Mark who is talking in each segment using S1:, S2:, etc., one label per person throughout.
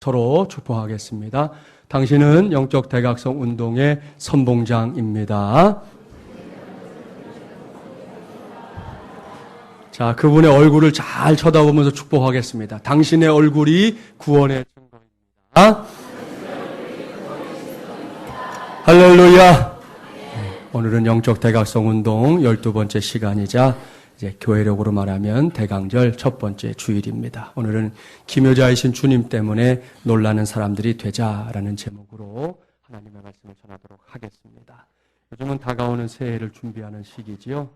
S1: 서로 축복하겠습니다. 당신은 영적 대각성 운동의 선봉장입니다. 자, 그분의 얼굴을 잘 쳐다보면서 축복하겠습니다. 당신의 얼굴이 구원의 증거입니다. 할렐루야. 오늘은 영적 대각성 운동 12번째 시간이자 이제 교회력으로 말하면 대강절 첫 번째 주일입니다. 오늘은 기묘자이신 주님 때문에 놀라는 사람들이 되자라는 제목으로 하나님의 말씀을 전하도록 하겠습니다. 요즘은 다가오는 새해를 준비하는 시기지요.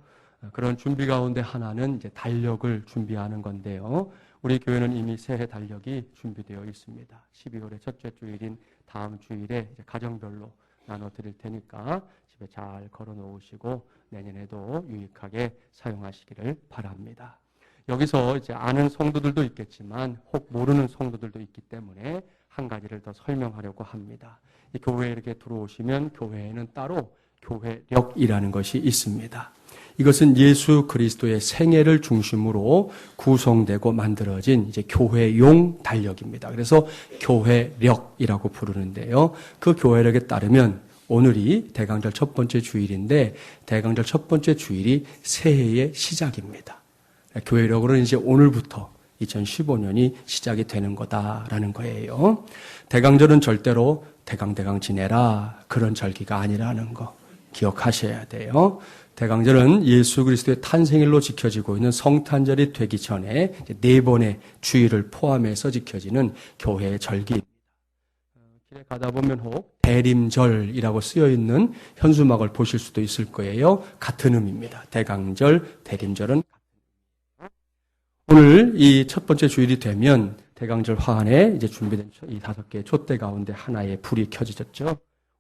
S1: 그런 준비 가운데 하나는 이제 달력을 준비하는 건데요. 우리 교회는 이미 새해 달력이 준비되어 있습니다. 12월의 첫째 주일인 다음 주일에 이제 가정별로 나눠 드릴 테니까 집에 잘 걸어 놓으시고 내년에도 유익하게 사용하시기를 바랍니다. 여기서 이제 아는 성도들도 있겠지만 혹 모르는 성도들도 있기 때문에 한 가지를 더 설명하려고 합니다. 이 교회에 이렇게 들어오시면 교회에는 따로 교회력이라는 것이 있습니다. 이것은 예수 그리스도의 생애를 중심으로 구성되고 만들어진 이제 교회용 달력입니다. 그래서 교회력이라고 부르는데요. 그 교회력에 따르면 오늘이 대강절 첫 번째 주일인데 대강절 첫 번째 주일이 새해의 시작입니다. 교회력으로는 이제 오늘부터 2015년이 시작이 되는 거다라는 거예요. 대강절은 절대로 대강 지내라 그런 절기가 아니라는 거 기억하셔야 돼요. 대강절은 예수 그리스도의 탄생일로 지켜지고 있는 성탄절이 되기 전에 4번의 주일을 포함해서 지켜지는 교회의 절기입니다. 길에 가다 보면 혹 대림절이라고 쓰여 있는 현수막을 보실 수도 있을 거예요. 같은 의미입니다. 대강절, 대림절은 오늘 이 첫 번째 주일이 되면 대강절 화환에 이제 준비된 이 5개의 촛대 가운데 하나의 불이 켜지셨죠.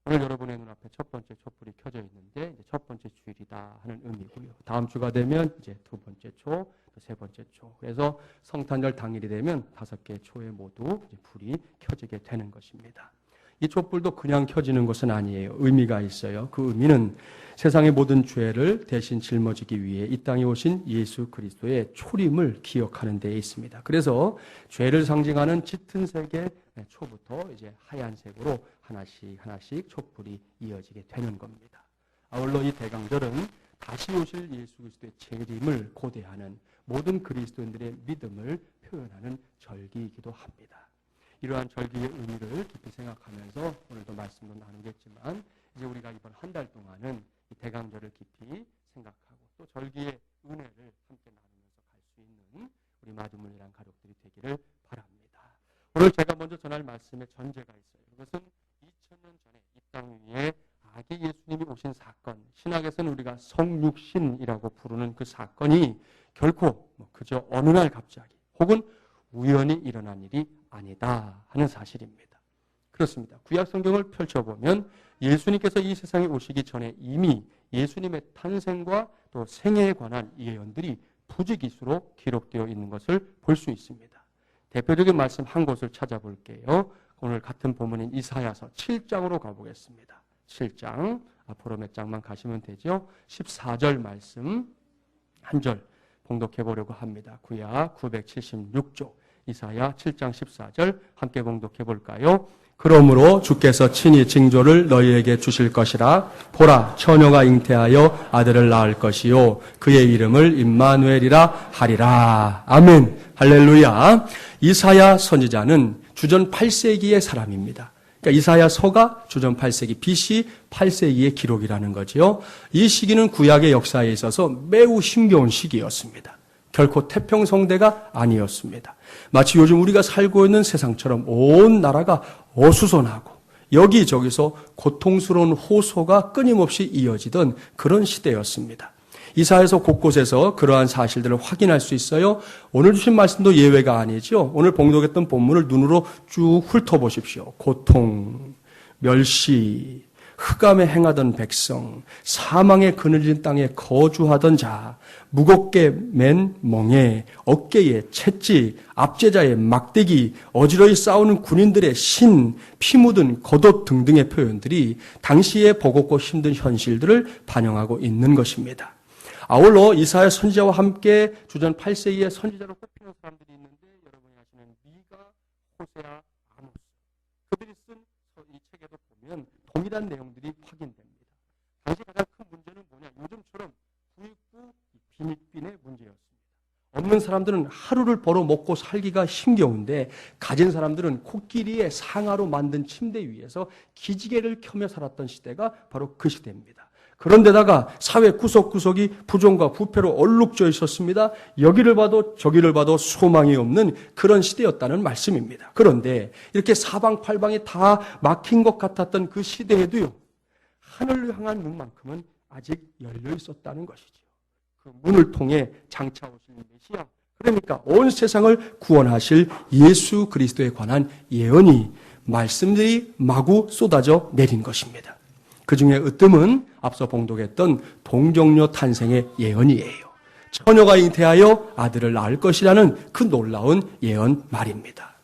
S1: 오늘 여러분의 눈앞에 첫 번째 촛불이 켜져 있는데 이제 첫 번째 주일이다 하는 의미고요. 다음 주가 되면 이제 두 번째 초, 또 세 번째 초. 그래서 성탄절 당일이 되면 5개의 초에 모두 이제 불이 켜지게 되는 것입니다. 이 촛불도 그냥 켜지는 것은 아니에요. 의미가 있어요. 그 의미는 세상의 모든 죄를 대신 짊어지기 위해 이 땅에 오신 예수 그리스도의 초림을 기억하는 데에 있습니다. 그래서 죄를 상징하는 짙은 색의 초부터 이제 하얀색으로 하나씩 촛불이 이어지게 되는 겁니다. 아울러 이 대강절은 다시 오실 예수 그리스도의 재림을 고대하는 모든 그리스도인들의 믿음을 표현하는 절기이기도 합니다. 이러한 절기의 의미를 깊이 생각하면서 오늘도 말씀도 나누겠지만 이제 우리가 이번 한 달 동안은 이 대강절을 깊이 생각하고 또 절기의 은혜를 함께 나누면서 갈 수 있는 우리 마두문이란 가족들이 되기를 바랍니다. 오늘 제가 먼저 전할 말씀에 전제가 있어요. 그것은 2000년 전에 이 땅 위에 아기 예수님이 오신 사건, 신학에서는 우리가 성육신이라고 부르는 그 사건이 결코 그저 어느 날 갑자기 혹은 우연히 일어난 일이 아니다 하는 사실입니다. 그렇습니다. 구약 성경을 펼쳐보면 예수님께서 이 세상에 오시기 전에 이미 예수님의 탄생과 또 생애에 관한 예언들이 부지기수로 기록되어 있는 것을 볼 수 있습니다. 대표적인 말씀 한 곳을 찾아볼게요. 오늘 같은 본문인 이사야서 7장으로 가보겠습니다. 7장, 앞으로 몇 장만 가시면 되죠. 14절 말씀 한 절 봉독해 보려고 합니다. 구약 976쪽 이사야 7장 14절 함께 봉독해 볼까요? 그러므로 주께서 친히 징조를 너희에게 주실 것이라. 보라, 처녀가 잉태하여 아들을 낳을 것이요 그의 이름을 임마누엘이라 하리라. 아멘. 할렐루야. 이사야 선지자는 주전 8세기의 사람입니다. 그러니까 이사야서가 주전 8세기 BC 8세기의 기록이라는 거죠. 이 시기는 구약의 역사에 있어서 매우 힘겨운 시기였습니다. 결코 태평성대가 아니었습니다. 마치 요즘 우리가 살고 있는 세상처럼 온 나라가 어수선하고 여기저기서 고통스러운 호소가 끊임없이 이어지던 그런 시대였습니다. 이사야서 곳곳에서 그러한 사실들을 확인할 수 있어요. 오늘 주신 말씀도 예외가 아니죠. 오늘 봉독했던 본문을 눈으로 쭉 훑어보십시오. 고통, 멸시, 흑암에 행하던 백성, 사망에 그늘진 땅에 거주하던 자, 무겁게 맨 멍에, 어깨에 채찍, 압제자의 막대기, 어지러이 싸우는 군인들의 신, 피 묻은 겉옷 등등의 표현들이 당시에 버겁고 힘든 현실들을 반영하고 있는 것입니다. 아울러 이사야 선지자와 함께 주전 8세기의 선지자로 꼽히는 사람들이 있는데 여러분이 아시는 미가, 호세아, 아모스 다니엘이 쓴 이 책에도 보면 동일한 내용들이 확인됩니다. 당시 가장 큰 문제는 뭐냐? 요즘처럼 부익부 빈익빈의 문제였습니다. 없는 사람들은 하루를 벌어 먹고 살기가 힘겨운데 가진 사람들은 코끼리의 상아로 만든 침대 위에서 기지개를 켜며 살았던 시대가 바로 그 시대입니다. 그런데다가 사회 구석구석이 부정과 부패로 얼룩져 있었습니다. 여기를 봐도 저기를 봐도 소망이 없는 그런 시대였다는 말씀입니다. 그런데 이렇게 사방팔방이 다 막힌 것 같았던 그 시대에도요, 하늘을 향한 문만큼은 아직 열려 있었다는 것이죠. 그 문을 통해 장차 오실 메시아, 그러니까 온 세상을 구원하실 예수 그리스도에 관한 예언이, 말씀들이 마구 쏟아져 내린 것입니다. 그 중에 으뜸은 앞서 봉독했던 동정녀 탄생의 예언이에요. 처녀가 잉태하여 아들을 낳을 것이라는 그 놀라운 예언 말입니다.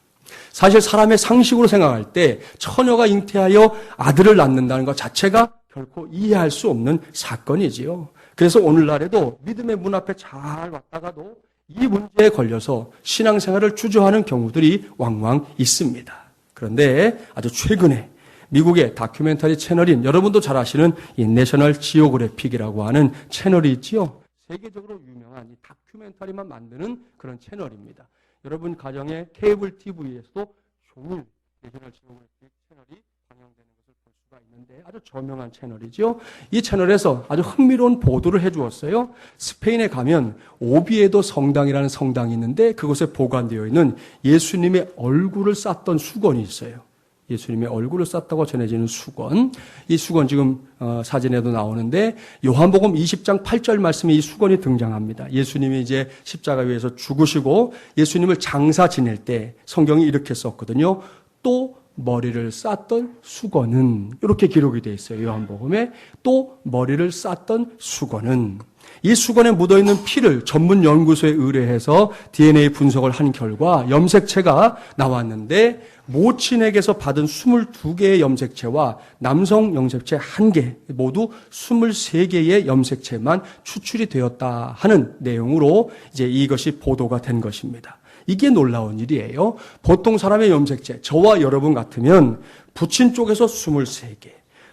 S1: 사실 사람의 상식으로 생각할 때 처녀가 잉태하여 아들을 낳는다는 것 자체가 결코 이해할 수 없는 사건이지요. 그래서 오늘날에도 믿음의 문 앞에 잘 왔다가도 이 문제에 걸려서 신앙생활을 주저하는 경우들이 왕왕 있습니다. 그런데 아주 최근에 미국의 다큐멘터리 채널인, 여러분도 잘 아시는 이 내셔널 지오그래픽이라고 하는 채널이 있지요. 세계적으로 유명한 이 다큐멘터리만 만드는 그런 채널입니다. 여러분 가정의 케이블 TV에서도 종일 내셔널 지오그래픽 채널이 방영되는 것을 볼 수가 있는데 아주 저명한 채널이죠. 이 채널에서 아주 흥미로운 보도를 해주었어요. 스페인에 가면 오비에도 성당이라는 성당이 있는데 그곳에 보관되어 있는 예수님의 얼굴을 쌌던 수건이 있어요. 예수님의 얼굴을 쌌다고 전해지는 수건. 이 수건 지금 사진에도 나오는데 요한복음 20장 8절 말씀에 이 수건이 등장합니다. 예수님이 이제 십자가 위에서 죽으시고 예수님을 장사 지낼 때 성경이 이렇게 썼거든요. 또 머리를 쌌던 수건은, 이렇게 기록이 되어 있어요. 요한복음에 또 머리를 쌌던 수건은. 이 수건에 묻어있는 피를 전문 연구소에 의뢰해서 DNA 분석을 한 결과 염색체가 나왔는데 모친에게서 받은 22개의 염색체와 남성 염색체 1개, 모두 23개의 염색체만 추출이 되었다 하는 내용으로 이제 이것이 보도가 된 것입니다. 이게 놀라운 일이에요. 보통 사람의 염색체, 저와 여러분 같으면 부친 쪽에서 23개,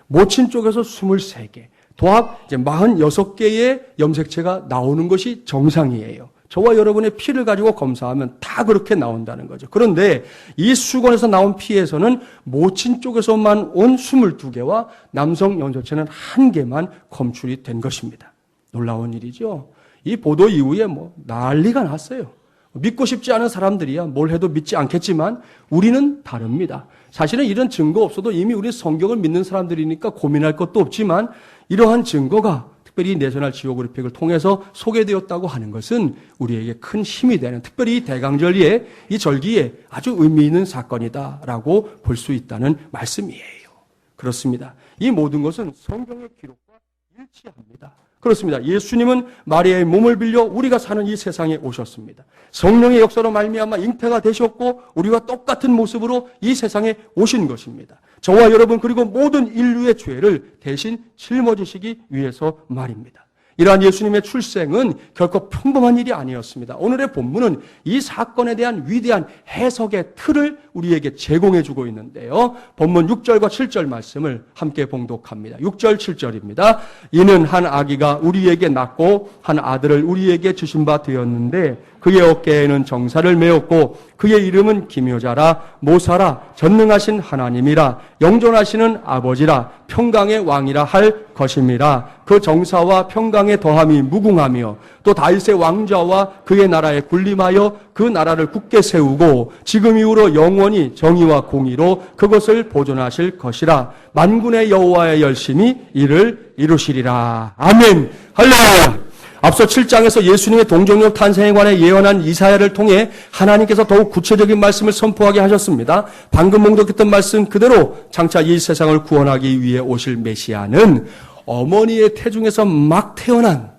S1: 모친 쪽에서 23개, 도합 이제 46개의 염색체가 나오는 것이 정상이에요. 저와 여러분의 피를 가지고 검사하면 다 그렇게 나온다는 거죠. 그런데 이 수건에서 나온 피에서는 모친 쪽에서만 온 22개와 남성 염색체는 1개만 검출이 된 것입니다. 놀라운 일이죠. 이 보도 이후에 난리가 났어요. 믿고 싶지 않은 사람들이야 뭘 해도 믿지 않겠지만 우리는 다릅니다. 사실은 이런 증거 없어도 이미 우리 성경을 믿는 사람들이니까 고민할 것도 없지만 이러한 증거가 특별히 내셔널 지오그래픽을 통해서 소개되었다고 하는 것은 우리에게 큰 힘이 되는, 특별히 이 대강절기에, 이 절기에 아주 의미 있는 사건이다라고 볼 수 있다는 말씀이에요. 그렇습니다. 이 모든 것은 성경의 기록과 일치합니다. 그렇습니다. 예수님은 마리아의 몸을 빌려 우리가 사는 이 세상에 오셨습니다. 성령의 역사로 말미암아 잉태가 되셨고 우리와 똑같은 모습으로 이 세상에 오신 것입니다. 저와 여러분 그리고 모든 인류의 죄를 대신 짊어지시기 위해서 말입니다. 이러한 예수님의 출생은 결코 평범한 일이 아니었습니다. 오늘의 본문은 이 사건에 대한 위대한 해석의 틀을 우리에게 제공해 주고 있는데요. 본문 6절과 7절 말씀을 함께 봉독합니다. 6절 7절입니다. 이는 한 아기가 우리에게 낳고 한 아들을 우리에게 주신 바 되었는데 그의 어깨에는 정사를 메었고 그의 이름은 기묘자라 모사라 전능하신 하나님이라 영존하시는 아버지라 평강의 왕이라 할 것임이라. 그 정사와 평강의 더함이 무궁하며 또 다윗의 왕좌와 그의 나라에 군림하여 그 나라를 굳게 세우고 지금 이후로 영원히 정의와 공의로 그것을 보존하실 것이라. 만군의 여호와의 열심히 이를 이루시리라. 아멘. 할렐루야. 앞서 7장에서 예수님의 동정녀 탄생에 관해 예언한 이사야를 통해 하나님께서 더욱 구체적인 말씀을 선포하게 하셨습니다. 방금 봉독했던 말씀 그대로 장차 이 세상을 구원하기 위해 오실 메시아는 어머니의 태중에서 막 태어난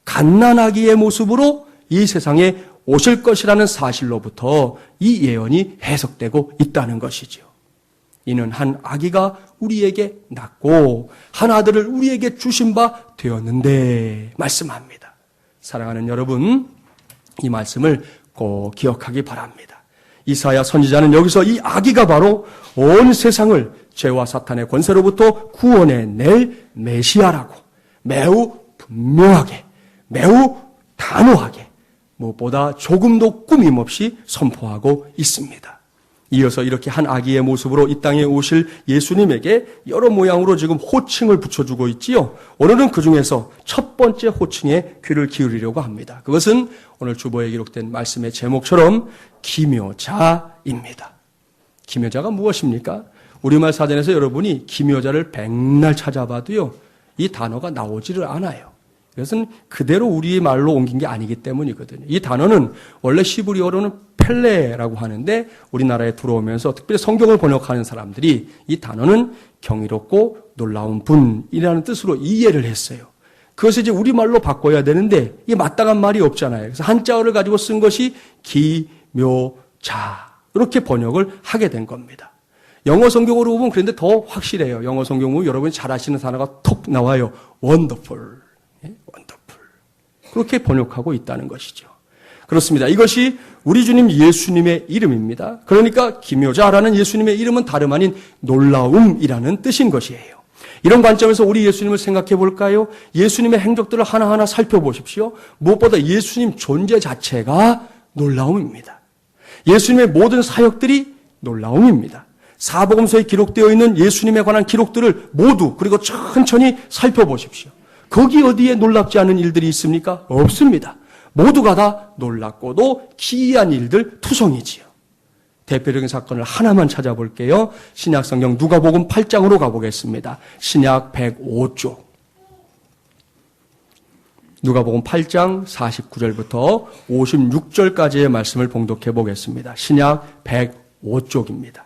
S1: 갓난아기의 모습으로 이 세상에 오실 것이라는 사실로부터 이 예언이 해석되고 있다는 것이죠. 이는 한 아기가 우리에게 낳고 한 아들을 우리에게 주신 바 되었는데 말씀합니다. 사랑하는 여러분, 이 말씀을 꼭 기억하기 바랍니다. 이사야 선지자는 여기서 이 아기가 바로 온 세상을 죄와 사탄의 권세로부터 구원해낼 메시아라고 매우 분명하게, 매우 단호하게, 무엇보다 조금도 꾸밈없이 선포하고 있습니다. 이어서 이렇게 한 아기의 모습으로 이 땅에 오실 예수님에게 여러 모양으로 지금 호칭을 붙여주고 있지요. 오늘은 그 중에서 첫 번째 호칭에 귀를 기울이려고 합니다. 그것은 오늘 주보에 기록된 말씀의 제목처럼 기묘자입니다. 기묘자가 무엇입니까? 우리말 사전에서 여러분이 기묘자를 백날 찾아봐도요, 이 단어가 나오지를 않아요. 이것은 그대로 우리 말로 옮긴 게 아니기 때문이거든요. 이 단어는 원래 히브리어로는 펠레라고 하는데 우리나라에 들어오면서 특별히 성경을 번역하는 사람들이 이 단어는 경이롭고 놀라운 분이라는 뜻으로 이해를 했어요. 그것을 이제 우리말로 바꿔야 되는데 이 마땅한 말이 없잖아요. 그래서 한자어를 가지고 쓴 것이 기묘자, 이렇게 번역을 하게 된 겁니다. 영어 성경으로 보면 그런데 더 확실해요. 영어 성경 보면 여러분이 잘 아시는 단어가 톡 나와요. wonderful. wonderful. 그렇게 번역하고 있다는 것이죠. 그렇습니다. 이것이 우리 주님 예수님의 이름입니다. 그러니까 기묘자라는 예수님의 이름은 다름 아닌 놀라움이라는 뜻인 것이에요. 이런 관점에서 우리 예수님을 생각해 볼까요? 예수님의 행적들을 하나하나 살펴보십시오. 무엇보다 예수님 존재 자체가 놀라움입니다. 예수님의 모든 사역들이 놀라움입니다. 사복음서에 기록되어 있는 예수님에 관한 기록들을 모두 그리고 천천히 살펴보십시오. 거기 어디에 놀랍지 않은 일들이 있습니까? 없습니다. 모두가 다 놀랍고도 기이한 일들 투성이지요. 대표적인 사건을 하나만 찾아볼게요. 신약성경 누가복음 8장으로 가보겠습니다. 신약 105쪽. 누가복음 8장 49절부터 56절까지의 말씀을 봉독해 보겠습니다. 신약 105쪽입니다.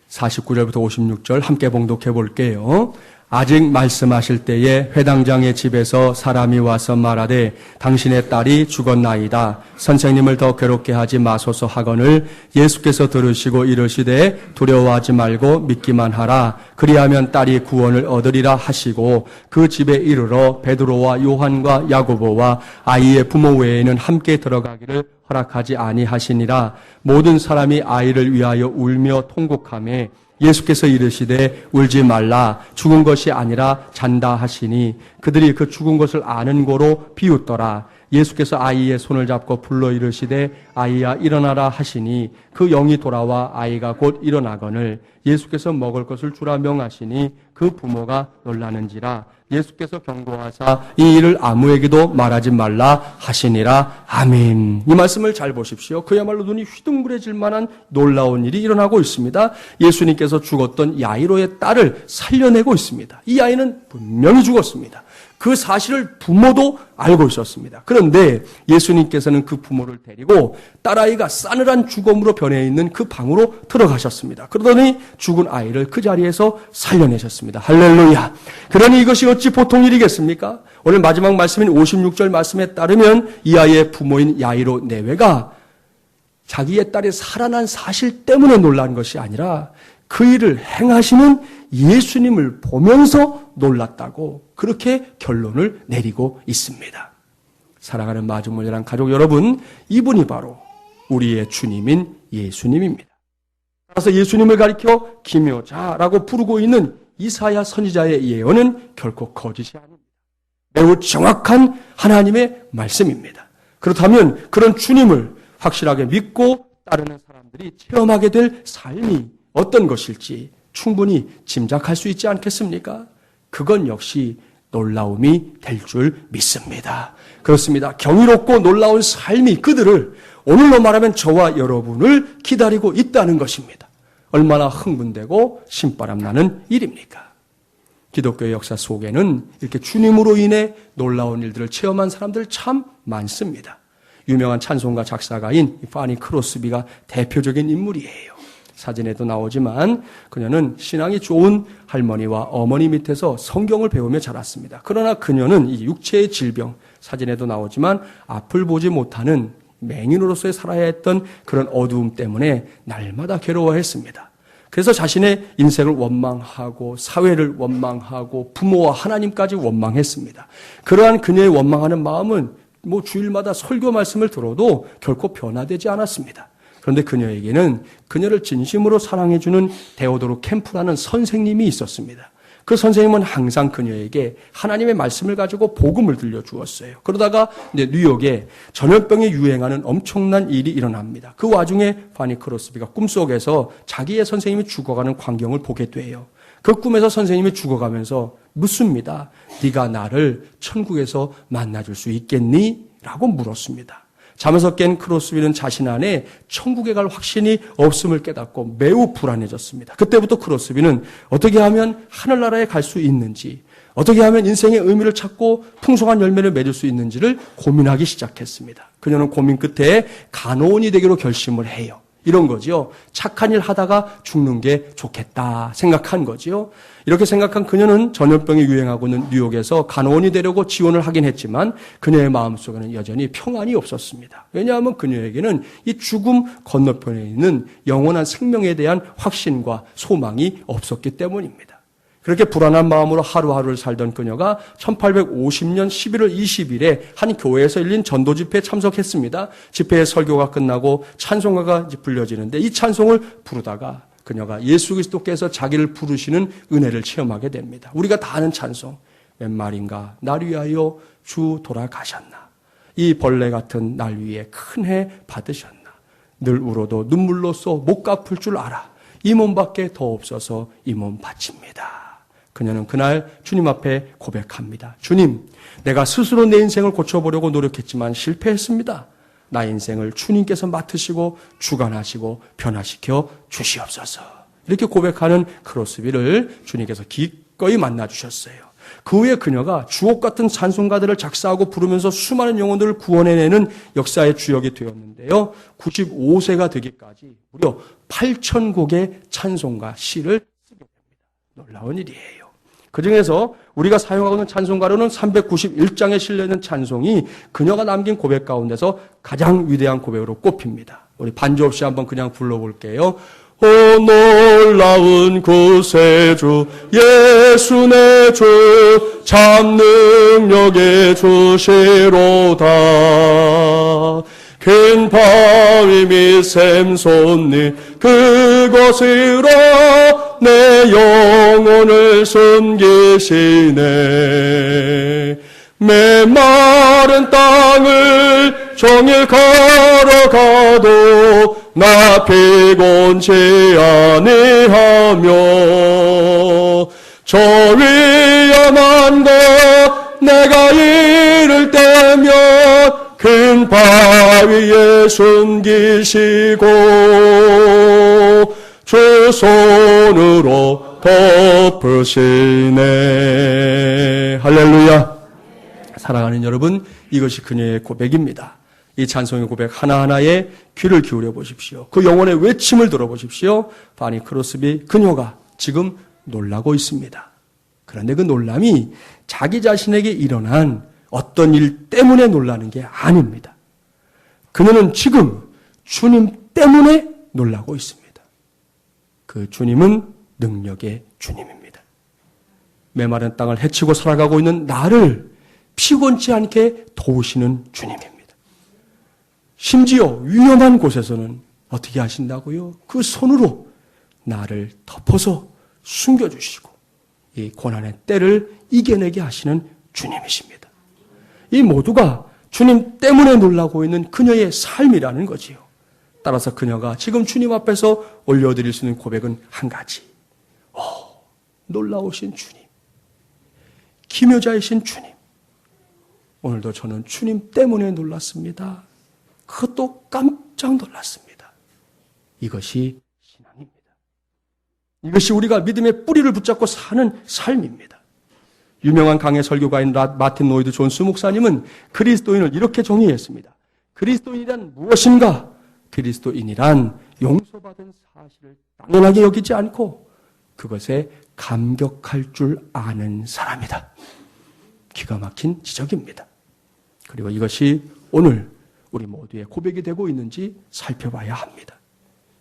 S1: 49절부터 56절 함께 봉독해 볼게요. 아직 말씀하실 때에 회당장의 집에서 사람이 와서 말하되 당신의 딸이 죽었나이다. 선생님을 더 괴롭게 하지 마소서 하거늘 예수께서 들으시고 이르시되 두려워하지 말고 믿기만 하라. 그리하면 딸이 구원을 얻으리라 하시고 그 집에 이르러 베드로와 요한과 야고보와 아이의 부모 외에는 함께 들어가기를 허락하지 아니하시니라. 모든 사람이 아이를 위하여 울며 통곡하며 예수께서 이르시되 울지 말라. 죽은 것이 아니라 잔다 하시니 그들이 그 죽은 것을 아는 고로 비웃더라. 예수께서 아이의 손을 잡고 불러 이르시되 아이야 일어나라 하시니 그 영이 돌아와 아이가 곧 일어나거늘 예수께서 먹을 것을 주라 명하시니 그 부모가 놀라는지라. 예수께서 경고하사 이 일을 아무에게도 말하지 말라 하시니라. 아멘. 이 말씀을 잘 보십시오. 그야말로 눈이 휘둥그레질 만한 놀라운 일이 일어나고 있습니다. 예수님께서 죽었던 야이로의 딸을 살려내고 있습니다. 이 아이는 분명히 죽었습니다. 그 사실을 부모도 알고 있었습니다. 그런데 예수님께서는 그 부모를 데리고 딸아이가 싸늘한 죽음으로 변해 있는 그 방으로 들어가셨습니다. 그러더니 죽은 아이를 그 자리에서 살려내셨습니다. 할렐루야. 그러니 이것이 어찌 보통 일이겠습니까? 오늘 마지막 말씀인 56절 말씀에 따르면 이 아이의 부모인 야이로 내외가 자기의 딸이 살아난 사실 때문에 놀란 것이 아니라 그 일을 행하시는 예수님을 보면서 놀랐다고 그렇게 결론을 내리고 있습니다. 사랑하는 마중물이란 가족 여러분, 이분이 바로 우리의 주님인 예수님입니다. 따라서 예수님을 가리켜 기묘자라고 부르고 있는 이사야 선지자의 예언은 결코 거짓이 아닙니다. 매우 정확한 하나님의 말씀입니다. 그렇다면 그런 주님을 확실하게 믿고 따르는 사람들이 체험하게 될 삶이 어떤 것일지 충분히 짐작할 수 있지 않겠습니까? 그건 역시 놀라움이 될 줄 믿습니다. 그렇습니다. 경이롭고 놀라운 삶이 그들을 오늘로 말하면 저와 여러분을 기다리고 있다는 것입니다. 얼마나 흥분되고 신바람 나는 일입니까? 기독교의 역사 속에는 이렇게 주님으로 인해 놀라운 일들을 체험한 사람들 참 많습니다. 유명한 찬송가 작사가인 파니 크로스비가 대표적인 인물이에요. 사진에도 나오지만 그녀는 신앙이 좋은 할머니와 어머니 밑에서 성경을 배우며 자랐습니다. 그러나 그녀는 이 육체의 질병, 사진에도 나오지만 앞을 보지 못하는 맹인으로서의 살아야 했던 그런 어두움 때문에 날마다 괴로워했습니다. 그래서 자신의 인생을 원망하고 사회를 원망하고 부모와 하나님까지 원망했습니다. 그러한 그녀의 원망하는 마음은 주일마다 설교 말씀을 들어도 결코 변화되지 않았습니다. 그런데 그녀에게는 그녀를 진심으로 사랑해주는 데오도르 캠프라는 선생님이 있었습니다. 그 선생님은 항상 그녀에게 하나님의 말씀을 가지고 복음을 들려주었어요. 그러다가 이제 뉴욕에 전염병이 유행하는 엄청난 일이 일어납니다. 그 와중에 파니 크로스비가 꿈속에서 자기의 선생님이 죽어가는 광경을 보게 돼요. 그 꿈에서 선생님이 죽어가면서 묻습니다. 네가 나를 천국에서 만나줄 수 있겠니? 라고 물었습니다. 잠에서 깬 크로스비는 자신 안에 천국에 갈 확신이 없음을 깨닫고 매우 불안해졌습니다. 그때부터 크로스비는 어떻게 하면 하늘나라에 갈 수 있는지, 어떻게 하면 인생의 의미를 찾고 풍성한 열매를 맺을 수 있는지를 고민하기 시작했습니다. 그녀는 고민 끝에 간호원이 되기로 결심을 해요. 이런 거지요. 착한 일 하다가 죽는 게 좋겠다 생각한 거지요. 이렇게 생각한 그녀는 전염병이 유행하고 있는 뉴욕에서 간호원이 되려고 지원을 하긴 했지만 그녀의 마음속에는 여전히 평안이 없었습니다. 왜냐하면 그녀에게는 이 죽음 건너편에 있는 영원한 생명에 대한 확신과 소망이 없었기 때문입니다. 그렇게 불안한 마음으로 하루하루를 살던 그녀가 1850년 11월 20일에 한 교회에서 열린 전도 집회에 참석했습니다. 집회의 설교가 끝나고 찬송가가 불려지는데 이 찬송을 부르다가 그녀가 예수 그리스도께서 자기를 부르시는 은혜를 체험하게 됩니다. 우리가 다 아는 찬송, 웬 말인가 날 위하여 주 돌아가셨나, 이 벌레 같은 날 위에 큰 해 받으셨나, 늘 울어도 눈물로써 못 갚을 줄 알아, 이 몸밖에 더 없어서 이 몸 바칩니다. 그녀는 그날 주님 앞에 고백합니다. 주님, 내가 스스로 내 인생을 고쳐보려고 노력했지만 실패했습니다. 나의 인생을 주님께서 맡으시고 주관하시고 변화시켜 주시옵소서. 이렇게 고백하는 크로스비를 주님께서 기꺼이 만나주셨어요. 그 후에 그녀가 주옥 같은 찬송가들을 작사하고 부르면서 수많은 영혼들을 구원해내는 역사의 주역이 되었는데요. 95세가 되기까지 무려 8,000곡의 찬송가 시를 쓰게 됩니다. 놀라운 일이에요. 그중에서 우리가 사용하고 있는 찬송가로는 391장에 실려있는 찬송이 그녀가 남긴 고백 가운데서 가장 위대한 고백으로 꼽힙니다. 우리 반주 없이 한번 그냥 불러볼게요. 오 놀라운 구세주 예수 내 주 참 능력의 주시로다. 큰 바위 및 샘솟는 그곳으로 내 영혼을 숨기시네. 메마른 땅을 종일 걸어가도 나 피곤치 아니하며 저 위험한 곳 내가 이를 때면 큰 바위에 숨기시고 주 손으로 덮으시네. 할렐루야. 사랑하는 여러분, 이것이 그녀의 고백입니다. 이 찬송의 고백 하나하나에 귀를 기울여 보십시오. 그 영혼의 외침을 들어보십시오. 파니 크로스비 그녀가 지금 놀라고 있습니다. 그런데 그 놀람이 자기 자신에게 일어난 어떤 일 때문에 놀라는 게 아닙니다. 그녀는 지금 주님 때문에 놀라고 있습니다. 그 주님은 능력의 주님입니다. 메마른 땅을 헤치고 살아가고 있는 나를 피곤치 않게 도우시는 주님입니다. 심지어 위험한 곳에서는 어떻게 하신다고요? 그 손으로 나를 덮어서 숨겨주시고 이 고난의 때를 이겨내게 하시는 주님이십니다. 이 모두가 주님 때문에 놀라고 있는 그녀의 삶이라는 거지요. 따라서 그녀가 지금 주님 앞에서 올려드릴 수 있는 고백은 한 가지. 놀라우신 주님, 기묘자이신 주님, 오늘도 저는 주님 때문에 놀랐습니다. 그것도 깜짝 놀랐습니다. 이것이 신앙입니다. 이것이 우리가 믿음의 뿌리를 붙잡고 사는 삶입니다. 유명한 강해 설교가인 마틴 로이드 존스 목사님은 그리스도인을 이렇게 정의했습니다. 그리스도인이란 무엇인가? 그리스도인이란 용서받은 사실을 당연하게 여기지 않고 그것에 감격할 줄 아는 사람이다. 기가 막힌 지적입니다. 그리고 이것이 오늘 우리 모두의 고백이 되고 있는지 살펴봐야 합니다.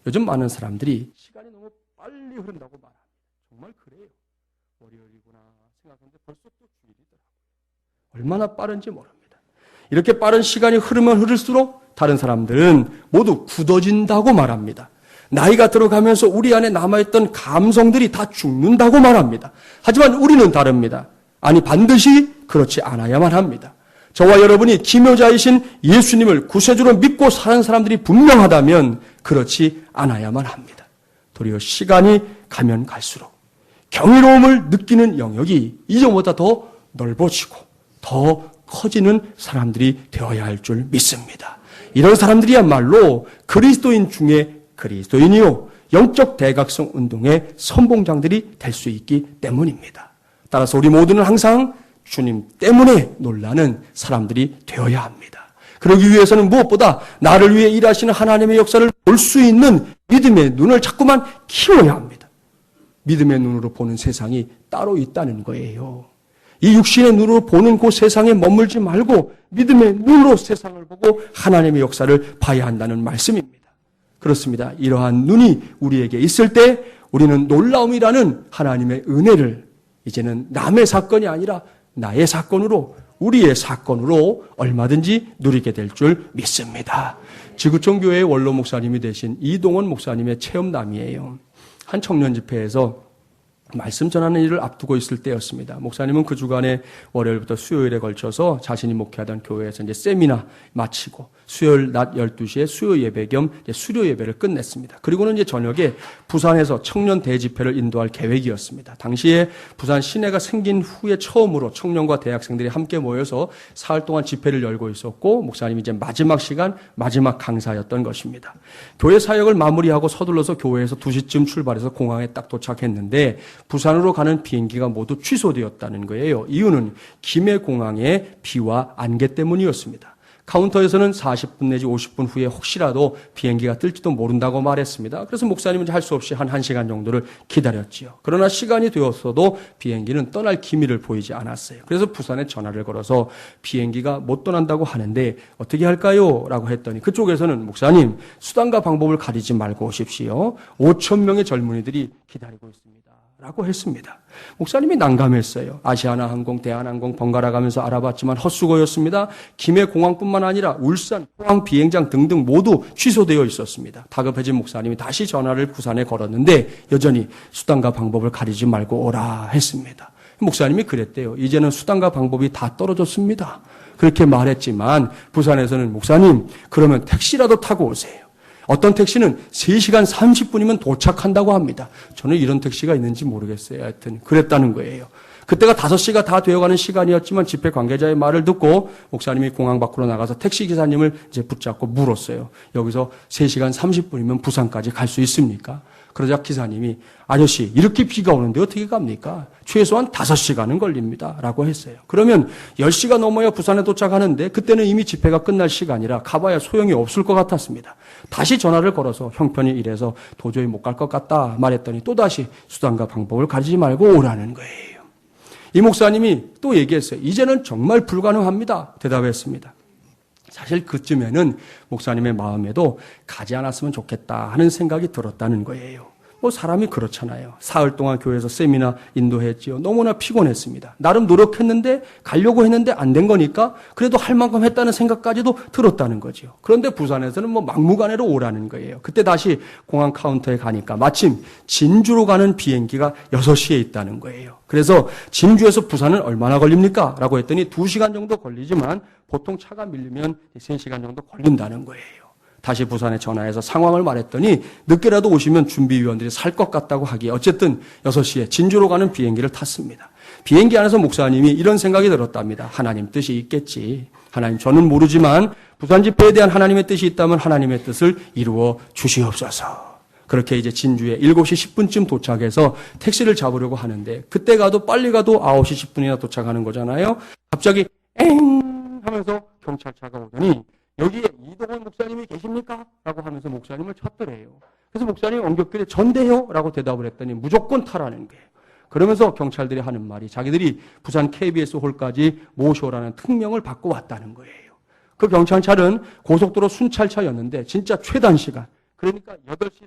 S1: 요즘 많은 사람들이 시간이 너무 빨리 흐른다고 말합니다. 정말 그래요. 월요일이구나 생각하는데 벌써 또 주일이더라고요. 얼마나 빠른지 모릅니다. 이렇게 빠른 시간이 흐르면 흐를수록 다른 사람들은 모두 굳어진다고 말합니다. 나이가 들어가면서 우리 안에 남아있던 감성들이 다 죽는다고 말합니다. 하지만 우리는 다릅니다. 아니, 반드시 그렇지 않아야만 합니다. 저와 여러분이 기묘자이신 예수님을 구세주로 믿고 사는 사람들이 분명하다면 그렇지 않아야만 합니다. 도리어 시간이 가면 갈수록 경이로움을 느끼는 영역이 이전보다 더 넓어지고 더 커지는 사람들이 되어야 할 줄 믿습니다. 이런 사람들이야말로 그리스도인 중에 그리스도인이요 영적 대각성 운동의 선봉장들이 될 수 있기 때문입니다. 따라서 우리 모두는 항상 주님 때문에 놀라는 사람들이 되어야 합니다. 그러기 위해서는 무엇보다 나를 위해 일하시는 하나님의 역사를 볼 수 있는 믿음의 눈을 자꾸만 키워야 합니다. 믿음의 눈으로 보는 세상이 따로 있다는 거예요. 이 육신의 눈으로 보는 그 세상에 머물지 말고 믿음의 눈으로 세상을 보고 하나님의 역사를 봐야 한다는 말씀입니다. 그렇습니다. 이러한 눈이 우리에게 있을 때 우리는 놀라움이라는 하나님의 은혜를 이제는 남의 사건이 아니라 나의 사건으로, 우리의 사건으로 얼마든지 누리게 될 줄 믿습니다. 지구촌 교회의 원로 목사님이 되신 이동원 목사님의 체험담이에요. 한 청년 집회에서 말씀 전하는 일을 앞두고 있을 때였습니다. 목사님은 그 주간에 월요일부터 수요일에 걸쳐서 자신이 목회하던 교회에서 이제 세미나 마치고 수요일 낮 12시에 수요 예배 겸 수료 예배를 끝냈습니다. 그리고는 이제 저녁에 부산에서 청년 대집회를 인도할 계획이었습니다. 당시에 부산 시내가 생긴 후에 처음으로 청년과 대학생들이 함께 모여서 사흘 동안 집회를 열고 있었고 목사님이 이제 마지막 시간 마지막 강사였던 것입니다. 교회 사역을 마무리하고 서둘러서 교회에서 2시쯤 출발해서 공항에 딱 도착했는데 부산으로 가는 비행기가 모두 취소되었다는 거예요. 이유는 김해공항의 비와 안개 때문이었습니다. 카운터에서는 40분 내지 50분 후에 혹시라도 비행기가 뜰지도 모른다고 말했습니다. 그래서 목사님은 할 수 없이 한 1시간 정도를 기다렸지요. 그러나 시간이 되었어도 비행기는 떠날 기미를 보이지 않았어요. 그래서 부산에 전화를 걸어서 비행기가 못 떠난다고 하는데 어떻게 할까요? 라고 했더니 그쪽에서는 목사님, 수단과 방법을 가리지 말고 오십시오. 5천 명의 젊은이들이 기다리고 있습니다. 라고 했습니다. 목사님이 난감했어요. 아시아나 항공, 대한항공 번갈아 가면서 알아봤지만 헛수고였습니다. 김해공항뿐만 아니라 울산, 포항 비행장 등등 모두 취소되어 있었습니다. 다급해진 목사님이 다시 전화를 부산에 걸었는데 여전히 수단과 방법을 가리지 말고 오라 했습니다. 목사님이 그랬대요. 이제는 수단과 방법이 다 떨어졌습니다. 그렇게 말했지만 부산에서는 목사님, 그러면 택시라도 타고 오세요. 어떤 택시는 3시간 30분이면 도착한다고 합니다. 저는 이런 택시가 있는지 모르겠어요. 하여튼 그랬다는 거예요. 그때가 5시가 다 되어가는 시간이었지만 집회 관계자의 말을 듣고 목사님이 공항 밖으로 나가서 택시기사님을 이제 붙잡고 물었어요. 여기서 3시간 30분이면 부산까지 갈 수 있습니까? 그러자 기사님이 아저씨 이렇게 비가 오는데 어떻게 갑니까? 최소한 5시간은 걸립니다. 라고 했어요. 그러면 10시가 넘어야 부산에 도착하는데 그때는 이미 집회가 끝날 시간이라 가봐야 소용이 없을 것 같았습니다. 다시 전화를 걸어서 형편이 이래서 도저히 못 갈 것 같다 말했더니 또다시 수단과 방법을 가리지 말고 오라는 거예요. 이 목사님이 또 얘기했어요. 이제는 정말 불가능합니다. 대답했습니다. 사실 그쯤에는 목사님의 마음에도 가지 않았으면 좋겠다 하는 생각이 들었다는 거예요. 뭐 사람이 그렇잖아요. 사흘 동안 교회에서 세미나 인도했지요. 너무나 피곤했습니다. 나름 노력했는데 가려고 했는데 안 된 거니까 그래도 할 만큼 했다는 생각까지도 들었다는 거죠. 그런데 부산에서는 뭐 막무가내로 오라는 거예요. 그때 다시 공항 카운터에 가니까 마침 진주로 가는 비행기가 6시에 있다는 거예요. 그래서 진주에서 부산은 얼마나 걸립니까? 라고 했더니 2시간 정도 걸리지만 보통 차가 밀리면 3시간 정도 걸린다는 거예요. 다시 부산에 전화해서 상황을 말했더니 늦게라도 오시면 준비위원들이 살 것 같다고 하기에 어쨌든 6시에 진주로 가는 비행기를 탔습니다. 비행기 안에서 목사님이 이런 생각이 들었답니다. 하나님 뜻이 있겠지. 하나님 저는 모르지만 부산 집회에 대한 하나님의 뜻이 있다면 하나님의 뜻을 이루어 주시옵소서. 그렇게 이제 진주에 7시 10분쯤 도착해서 택시를 잡으려고 하는데 그때 가도 빨리 가도 9시 10분이나 도착하는 거잖아요. 갑자기 엥 하면서 경찰차가 오더니 여기에 이동원 목사님이 계십니까? 라고 하면서 목사님을 찾더래요. 그래서 목사님이 엉겹길에 전대요? 라고 대답을 했더니 무조건 타라는 거예요. 그러면서 경찰들이 하는 말이 자기들이 부산 KBS 홀까지 모셔오라는 특명을 받고 왔다는 거예요. 그 경찰차는 고속도로 순찰차였는데 진짜 최단 시간, 그러니까 8시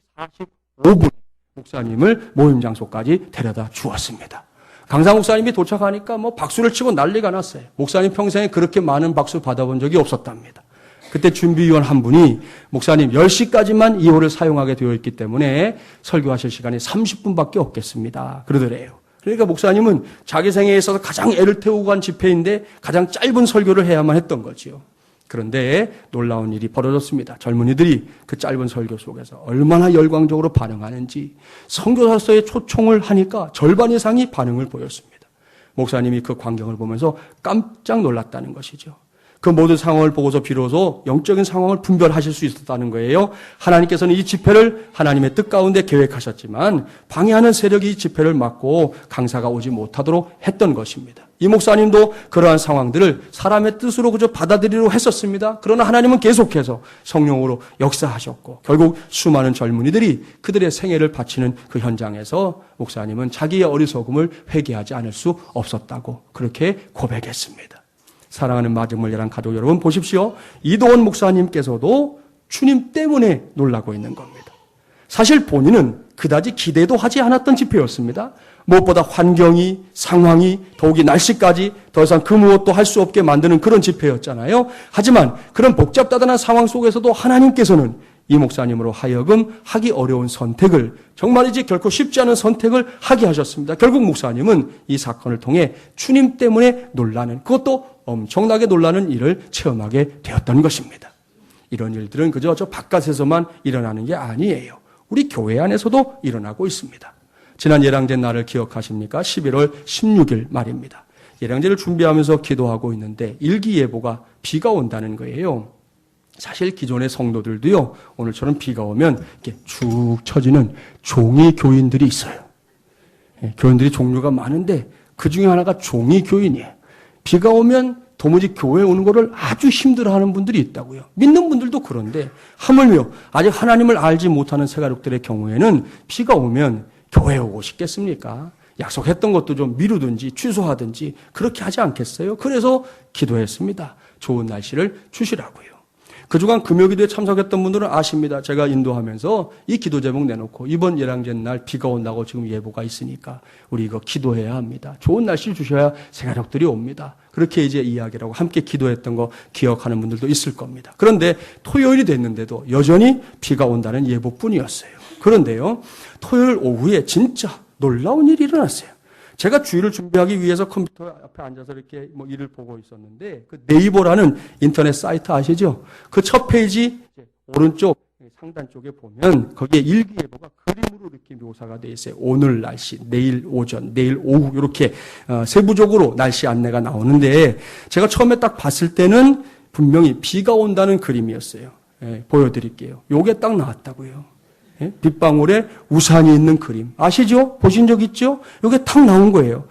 S1: 45분 목사님을 모임 장소까지 데려다 주었습니다. 강사 목사님이 도착하니까 뭐 박수를 치고 난리가 났어요. 목사님 평생에 그렇게 많은 박수 받아본 적이 없었답니다. 그때 준비위원 한 분이 목사님 10시까지만 이 홀을 사용하게 되어 있기 때문에 설교하실 시간이 30분밖에 없겠습니다. 그러더래요. 그러니까 목사님은 자기 생애에 있어서 가장 애를 태우고 간 집회인데 가장 짧은 설교를 해야만 했던 거지요. 그런데 놀라운 일이 벌어졌습니다. 젊은이들이 그 짧은 설교 속에서 얼마나 열광적으로 반응하는지 선교사로서의 초청을 하니까 절반 이상이 반응을 보였습니다. 목사님이 그 광경을 보면서 깜짝 놀랐다는 것이죠. 그 모든 상황을 보고서 비로소 영적인 상황을 분별하실 수 있었다는 거예요. 하나님께서는 이 집회를 하나님의 뜻 가운데 계획하셨지만 방해하는 세력이 이 집회를 막고 강사가 오지 못하도록 했던 것입니다. 이 목사님도 그러한 상황들을 사람의 뜻으로 그저 받아들이려 했었습니다. 그러나 하나님은 계속해서 성령으로 역사하셨고 결국 수많은 젊은이들이 그들의 생애를 바치는 그 현장에서 목사님은 자기의 어리석음을 회개하지 않을 수 없었다고 그렇게 고백했습니다. 사랑하는 마중물야랑 가족 여러분 보십시오. 이도원 목사님께서도 주님 때문에 놀라고 있는 겁니다. 사실 본인은 그다지 기대도 하지 않았던 집회였습니다. 무엇보다 환경이, 상황이, 더욱이 날씨까지 더 이상 그 무엇도 할 수 없게 만드는 그런 집회였잖아요. 하지만 그런 복잡다단한 상황 속에서도 하나님께서는 이 목사님으로 하여금 하기 어려운 선택을 정말이지 결코 쉽지 않은 선택을 하게 하셨습니다. 결국 목사님은 이 사건을 통해 주님 때문에 놀라는 그것도 엄청나게 놀라는 일을 체험하게 되었던 것입니다. 이런 일들은 그저 저 바깥에서만 일어나는 게 아니에요. 우리 교회 안에서도 일어나고 있습니다. 지난 예랑제 날을 기억하십니까? 11월 16일 말입니다. 예랑제를 준비하면서 기도하고 있는데 일기예보가 비가 온다는 거예요. 사실 기존의 성도들도요, 오늘처럼 비가 오면 이렇게 쭉 쳐지는 종이 교인들이 있어요. 교인들이 종류가 많은데 그 중에 하나가 종이 교인이에요. 비가 오면 도무지 교회에 오는 거를 아주 힘들어하는 분들이 있다고요. 믿는 분들도 그런데 하물며 아직 하나님을 알지 못하는 새가족들의 경우에는 비가 오면 교회에 오고 싶겠습니까? 약속했던 것도 좀 미루든지 취소하든지 그렇게 하지 않겠어요? 그래서 기도했습니다. 좋은 날씨를 주시라고요. 그 주간 금요기도에 참석했던 분들은 아십니다. 제가 인도하면서 이 기도 제목 내놓고 이번 예랑제 날 비가 온다고 지금 예보가 있으니까 우리 이거 기도해야 합니다. 좋은 날씨를 주셔야 새가족들이 옵니다. 그렇게 이제 이야기라고 함께 기도했던 거 기억하는 분들도 있을 겁니다. 그런데 토요일이 됐는데도 여전히 비가 온다는 예보뿐이었어요. 그런데요, 토요일 오후에 진짜 놀라운 일이 일어났어요. 제가 주일을 준비하기 위해서 컴퓨터 앞에 앉아서 이렇게 뭐 일을 보고 있었는데 그 네이버라는 인터넷 사이트 아시죠? 그 첫 페이지 오른쪽 상단 쪽에 보면 거기에 일기예보가 그림으로 이렇게 묘사가 되어 있어요. 오늘 날씨, 내일 오전, 내일 오후 이렇게 세부적으로 날씨 안내가 나오는데 제가 처음에 딱 봤을 때는 분명히 비가 온다는 그림이었어요. 보여드릴게요. 요게 딱 나왔다고요. 빗방울에 우산이 있는 그림. 아시죠? 보신 적 있죠? 이게 탁 나온 거예요.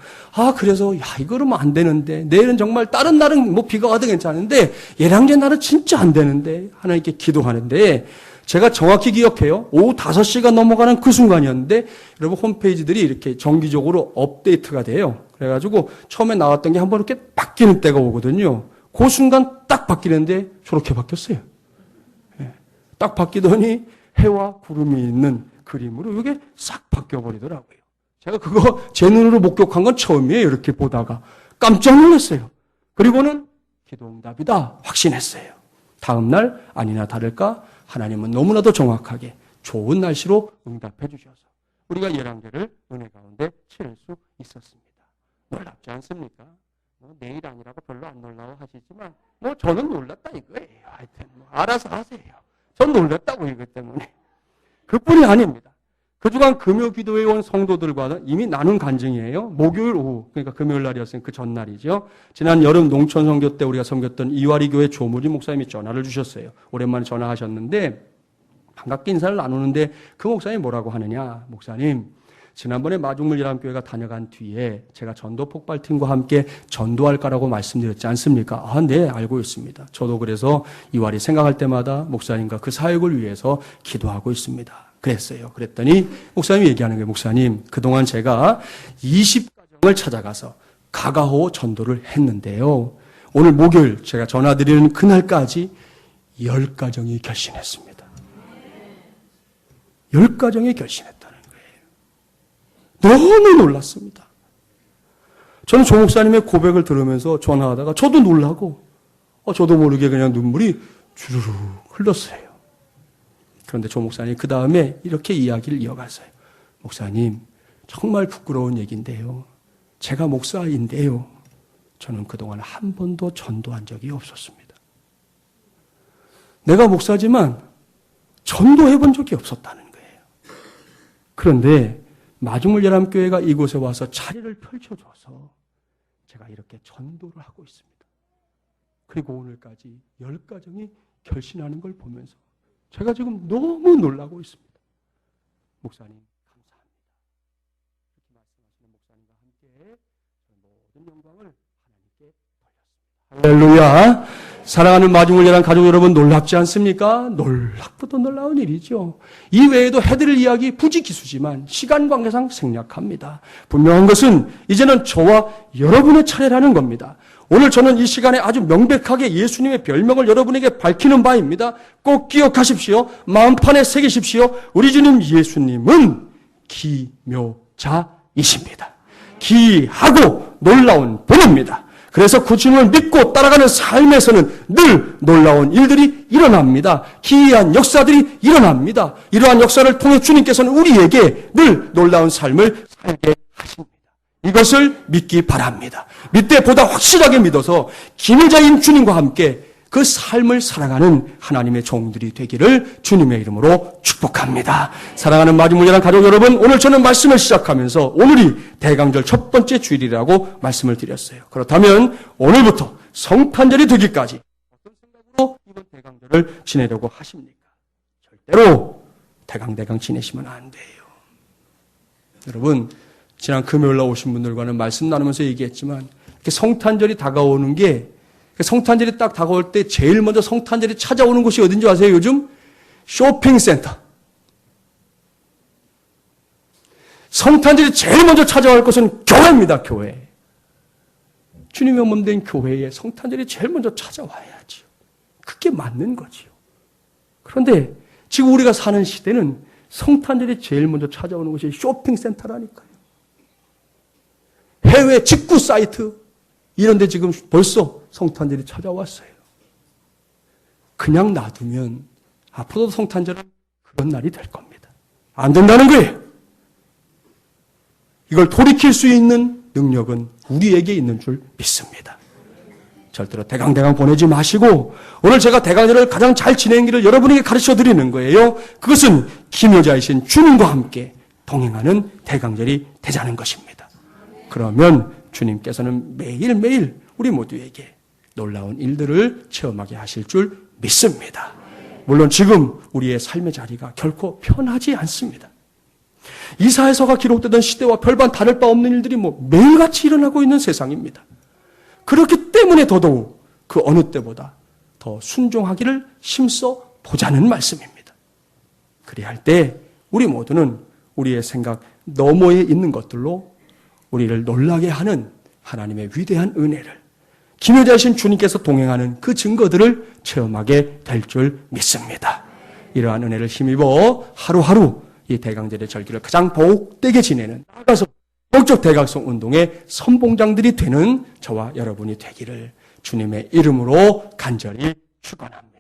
S1: 그래서, 이거는 안 되는데. 내일은 정말 다른 날은 뭐 비가 와도 괜찮은데, 예랑제 날은 진짜 안 되는데. 하나님께 기도하는데, 제가 정확히 기억해요. 오후 5시가 넘어가는 그 순간이었는데, 여러분 홈페이지들이 이렇게 정기적으로 업데이트가 돼요. 그래가지고, 처음에 나왔던 게 한번 이렇게 바뀌는 때가 오거든요. 그 순간 딱 바뀌는데, 저렇게 바뀌었어요. 딱 바뀌더니, 해와 구름이 있는 그림으로 이게 싹 바뀌어버리더라고요. 제가 그거 제 눈으로 목격한 건 처음이에요. 이렇게 보다가 깜짝 놀랐어요. 그리고는 기도응답이다 확신했어요. 다음 날 아니나 다를까 하나님은 너무나도 정확하게 좋은 날씨로 응답해 주셔서 우리가 예랑제를 은혜 가운데 치를 수 있었습니다. 놀랍지 않습니까? 내일 아니라고 별로 안 놀라워 하시지만 저는 놀랐다 이거예요. 하여튼 알아서 하세요. 전 놀랐다고 이것 때문에. 그뿐이 아닙니다. 그 주간 금요 기도회 온 성도들과 이미 나눈 간증이에요. 목요일 오후, 그러니까 금요일 날이었으니 그 전날이죠. 지난 여름 농촌 선교 때 우리가 섬겼던 이와리 교회 조무리 목사님이 전화를 주셨어요. 오랜만에 전화하셨는데 반갑게 인사를 나누는데 그 목사님이 뭐라고 하느냐. 목사님, 지난번에 마중물예람교회가 다녀간 뒤에 제가 전도 폭발팀과 함께 전도할까라고 말씀드렸지 않습니까? 네, 알고 있습니다. 저도 그래서 이와리 생각할 때마다 목사님과 그 사역을 위해서 기도하고 있습니다. 그랬어요. 그랬더니 목사님이 얘기하는 거예요. 목사님, 그동안 제가 20가정을 찾아가서 가가호 전도를 했는데요. 오늘 목요일 제가 전화드리는 그날까지 10가정이 결신했습니다. 10가정이 결신했다. 너무 놀랐습니다. 저는 조 목사님의 고백을 들으면서 전화하다가 저도 놀라고 저도 모르게 그냥 눈물이 주르륵 흘렀어요. 그런데 조 목사님 그 다음에 이렇게 이야기를 이어갔어요. 목사님, 정말 부끄러운 얘기인데요. 제가 목사인데요. 저는 그동안 한 번도 전도한 적이 없었습니다. 내가 목사지만 전도해 본 적이 없었다는 거예요. 그런데 마중물연합교회가 이곳에 와서 자리를 펼쳐줘서 제가 이렇게 전도를 하고 있습니다. 그리고 오늘까지 10가정이 결신하는 걸 보면서 제가 지금 너무 놀라고 있습니다. 목사님 감사합니다. 이렇게 말씀하시는 목사님과 함께 모든 영광을 하나님께 돌렸습니다. 할렐루야. 사랑하는 마중물연합 가족 여러분, 놀랍지 않습니까? 놀랍고도 놀라운 일이죠. 이 외에도 해드릴 이야기 부지기수지만 시간 관계상 생략합니다. 분명한 것은 이제는 저와 여러분의 차례라는 겁니다. 오늘 저는 이 시간에 아주 명백하게 예수님의 별명을 여러분에게 밝히는 바입니다. 꼭 기억하십시오. 마음판에 새기십시오. 우리 주님 예수님은 기묘자이십니다. 기하고 놀라운 분입니다. 그래서 그 주님을 믿고 따라가는 삶에서는 늘 놀라운 일들이 일어납니다. 기이한 역사들이 일어납니다. 이러한 역사를 통해 주님께서는 우리에게 늘 놀라운 삶을 살게 하십니다. 이것을 믿기 바랍니다. 믿되 보다 확실하게 믿어서 기묘자인 주님과 함께 그 삶을 살아가는 하나님의 종들이 되기를 주님의 이름으로 축복합니다. 사랑하는 마중물연합 가족 여러분, 오늘 저는 말씀을 시작하면서 오늘이 대강절 첫 번째 주일이라고 말씀을 드렸어요. 그렇다면 오늘부터 성탄절이 되기까지 어떤 생각으로 이번 대강절을 지내려고 하십니까? 절대로 대강 지내시면 안 돼요. 여러분, 지난 금요일날 오신 분들과는 말씀 나누면서 얘기했지만 이렇게 성탄절이 다가오는 게, 성탄절이 딱 다가올 때 제일 먼저 성탄절이 찾아오는 곳이 어딘지 아세요? 요즘 쇼핑센터. 성탄절이 제일 먼저 찾아올 곳은 교회입니다. 교회. 주님의 몸된 교회에 성탄절이 제일 먼저 찾아와야지요. 그게 맞는 거지요. 그런데 지금 우리가 사는 시대는 성탄절이 제일 먼저 찾아오는 곳이 쇼핑센터라니까요. 해외 직구 사이트 이런 데 지금 벌써 성탄절이 찾아왔어요. 그냥 놔두면 앞으로도 성탄절은 그런 날이 될 겁니다. 안 된다는 거예요. 이걸 돌이킬 수 있는 능력은 우리에게 있는 줄 믿습니다. 절대로 대강 보내지 마시고 오늘 제가 대강절을 가장 잘 지내는 길을 여러분에게 가르쳐 드리는 거예요. 그것은 기묘자이신 주님과 함께 동행하는 대강절이 되자는 것입니다. 그러면 주님께서는 매일매일 우리 모두에게 놀라운 일들을 체험하게 하실 줄 믿습니다. 물론 지금 우리의 삶의 자리가 결코 편하지 않습니다. 이사야서가 기록되던 시대와 별반 다를 바 없는 일들이 매일같이 일어나고 있는 세상입니다. 그렇기 때문에 더더욱 그 어느 때보다 더 순종하기를 힘써 보자는 말씀입니다. 그리할 때 우리 모두는 우리의 생각 너머에 있는 것들로 우리를 놀라게 하는 하나님의 위대한 은혜를, 기묘자이신 주님께서 동행하는 그 증거들을 체험하게 될 줄 믿습니다. 이러한 은혜를 힘입어 하루하루 이 대강절의 절기를 가장 복되게 지내는, 나아가서 영적 대각성 운동의 선봉장들이 되는 저와 여러분이 되기를 주님의 이름으로 간절히 축원합니다.